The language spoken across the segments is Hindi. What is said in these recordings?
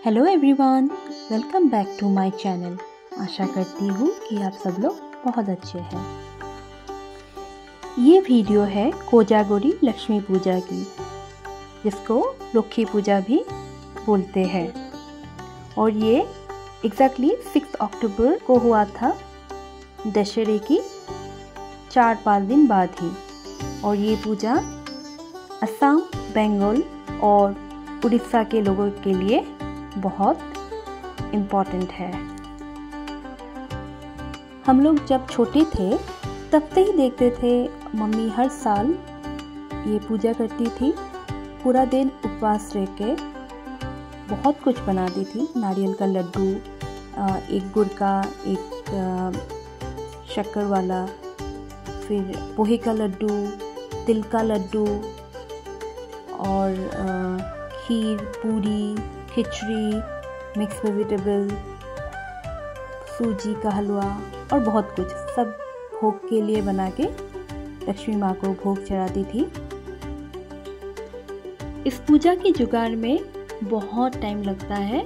Hello everyone, welcome back to my channel. आशा करती हूँ कि आप सब लोग बहुत अच्छे हैं। ये वीडियो है कोजागुरी लक्ष्मी पूजा की, जिसको लक्ष्मी पूजा भी बोलते हैं। और ये एग्जैक्टली 6 अक्टूबर को हुआ था, दशहरे की 4-5 दिन बाद ही। और ये पूजा असम, बंगाल और उड़ीसा के लोगों के लिए बहुत इम्पॉर्टेंट है। हम लोग जब छोटे थे तब से ही देखते थे, मम्मी हर साल ये पूजा करती थी। पूरा दिन उपवास रह के बहुत कुछ बनाती थी। नारियल का लड्डू, एक गुड़ का, एक शक्कर वाला, फिर पोहे का लड्डू, तिल का लड्डू और खीर, पूरी, खिचड़ी, मिक्स वेजिटेबल, सूजी का हलवा और बहुत कुछ सब भोग के लिए बना के लक्ष्मी माँ को भोग चढ़ाती थी। इस पूजा की जुगाड़ में बहुत टाइम लगता है।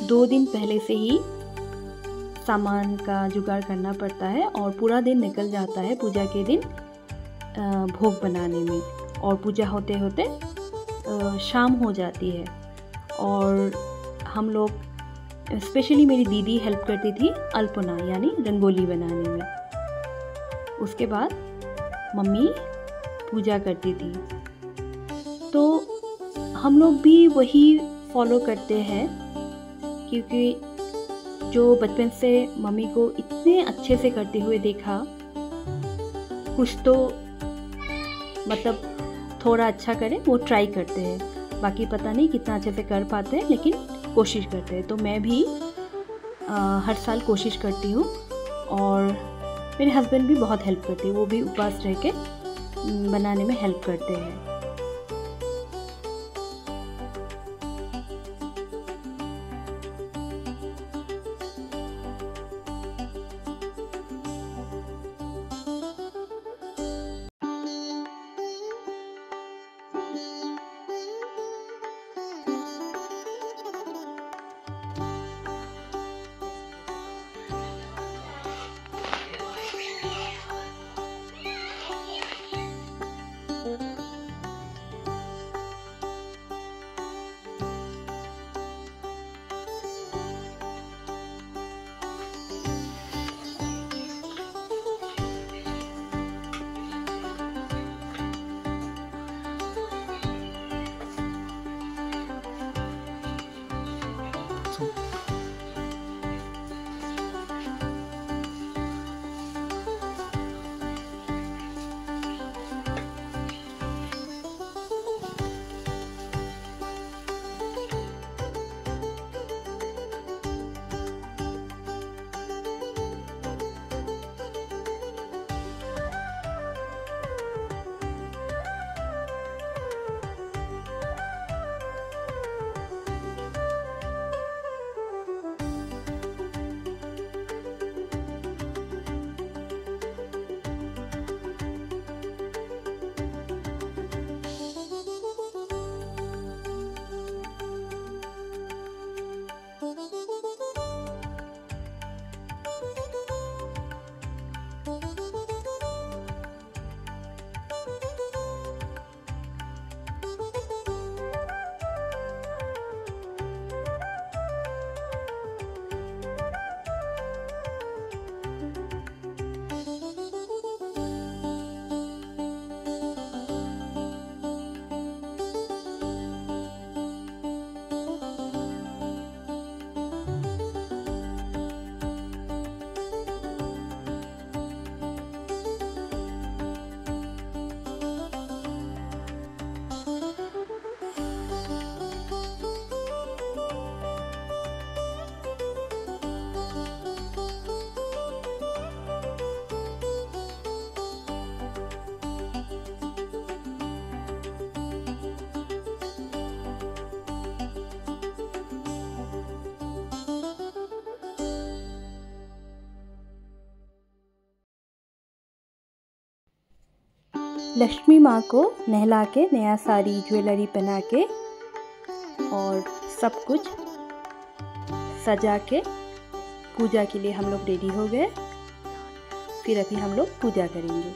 2 दिन पहले से ही सामान का जुगाड़ करना पड़ता है और पूरा दिन निकल जाता है पूजा के दिन भोग बनाने में। और पूजा होते होते शाम हो जाती है और हम लोग, स्पेशली मेरी दीदी हेल्प करती थी अल्पना यानी रंगोली बनाने में। उसके बाद मम्मी पूजा करती थी, तो हम लोग भी वही फॉलो करते हैं, क्योंकि जो बचपन से मम्मी को इतने अच्छे से करते हुए देखा, कुछ तो मतलब थोड़ा अच्छा करें वो ट्राई करते हैं। बाकी पता नहीं कितना अच्छे से कर पाते हैं, लेकिन कोशिश करते हैं। तो मैं भी हर साल कोशिश करती हूँ और मेरे हस्बैंड भी बहुत हेल्प करते हैं। वो भी उपवास रह के बनाने में हेल्प करते हैं। लक्ष्मी माँ को नहला के, नया साड़ी ज्वेलरी पहना के और सब कुछ सजा के पूजा के लिए हम लोग रेडी हो गए। फिर अभी हम लोग पूजा करेंगे।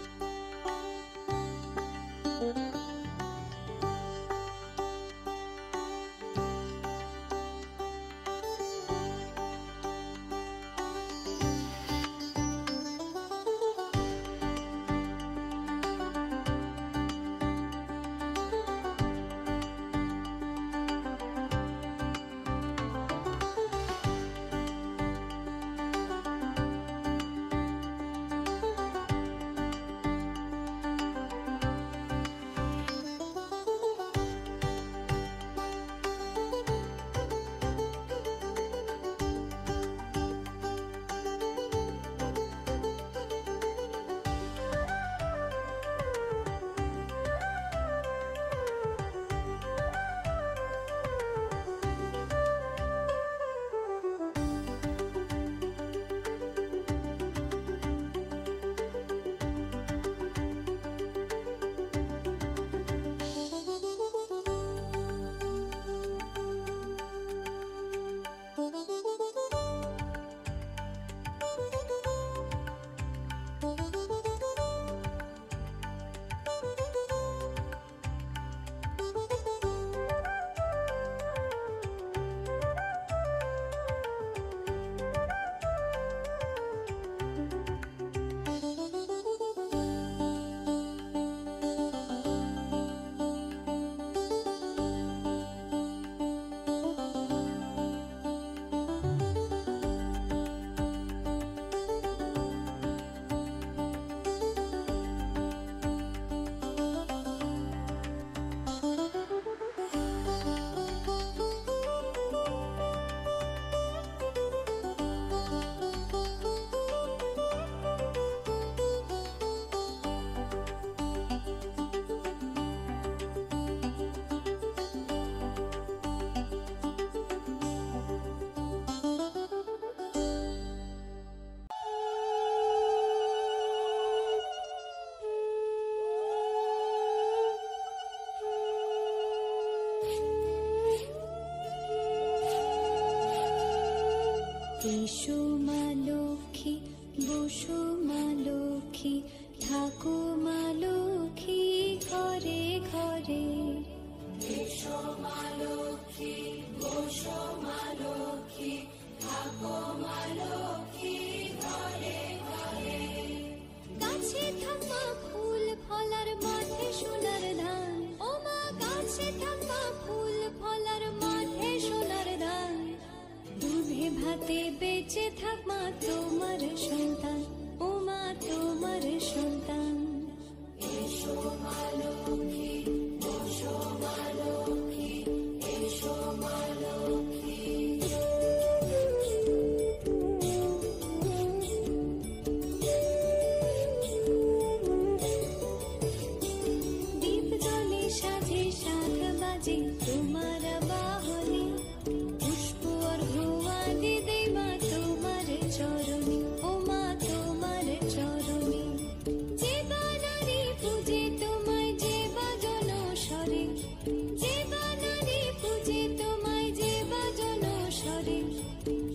এসো মা লক্ষ্মী, বসো মা লক্ষ্মী, থাকো মা লক্ষ্মী ঘরে ঘরে। এসো মা লক্ষ্মী, বসো মা লক্ষ্মী, থাকো মা লক্ষ্মী ঘরে ঘরে। গাছে থাকা ফুল ফলার মাঠে সোনার ধান, ও মা গাছে থাকা ফুল ফলার মাঠে সোনার ধান। দুধে ভাতে বেঁচে থাক মা তোমার সন্তান, ও মা তোমার সন্তান। এসো মা লক্ষ্মী, বসো মা লক্ষ্মী, এসো মা লক্ষ্মী। দীপ জ্বলে সাজে শাখ বাজে তোমার বাহনে, পুষ্প অর্ঘ্য আদি দেই মা তোমার চরণে, ও মা তোমার চরণে। যে বা নারী পূজে তোমায়, যে বা জনস্বরে, যে বা নারী পূজে তোমায়, যে বা জনস্বরে।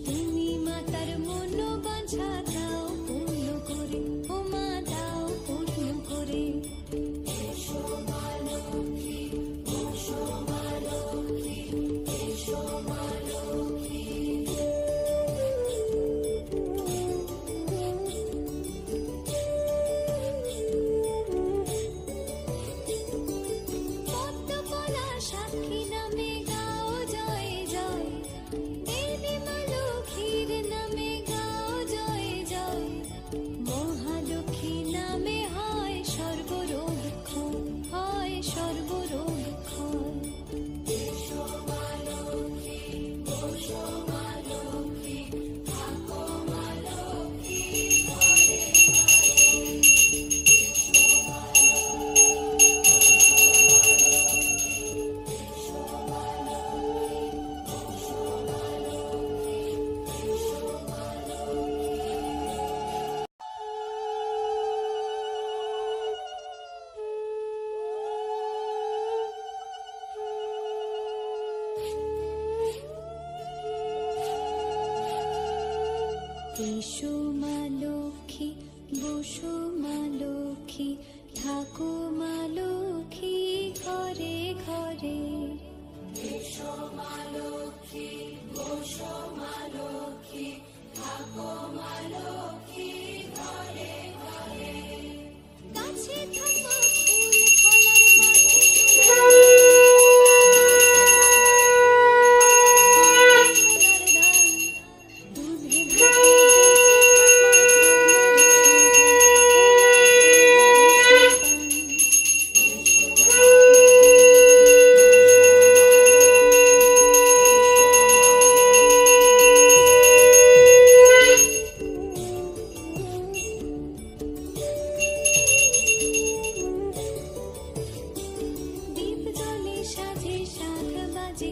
তুমি মাতার মনোবাঞ্ছা দাও পূর্ণ করে, ও মা দাও পূর্ণ করে। এসো মা লক্ষ্মী, বসো মা লক্ষ্মী, এসো মা লক্ষ্মী। পদ্মকলা সাক্ষী নামে গাও জয় জয়, দেবী মা লক্ষ্মীর নামে গাও জয় জয়। মহালক্ষ্মী নামে হয় সর্বরোগ ক্ষয়, হয় সর্বরোগ ক্ষয়। এসো মা লক্ষ্মী, বসো মা লক্ষ্মী, থাকো মা লক্ষ্মী ঘরে ঘরে। এসো মা লক্ষ্মী, এসো মা লক্ষ্মী, বসো মা লক্ষ্মী, এসো মা লক্ষ্মী। এসো মা লক্ষ্মী, বসো মা লক্ষ্মী, থাকো মা লক্ষ্মী ঘরে ঘরে। এসো মা লক্ষ্মী, বসো মা লক্ষ্মী, থাকো মা লক্ষ্মী ঘরে ঘরে। গাছে থাকা ফুল ফলার মাঝে দীপ জ্বলে সাজে শাখ বাজে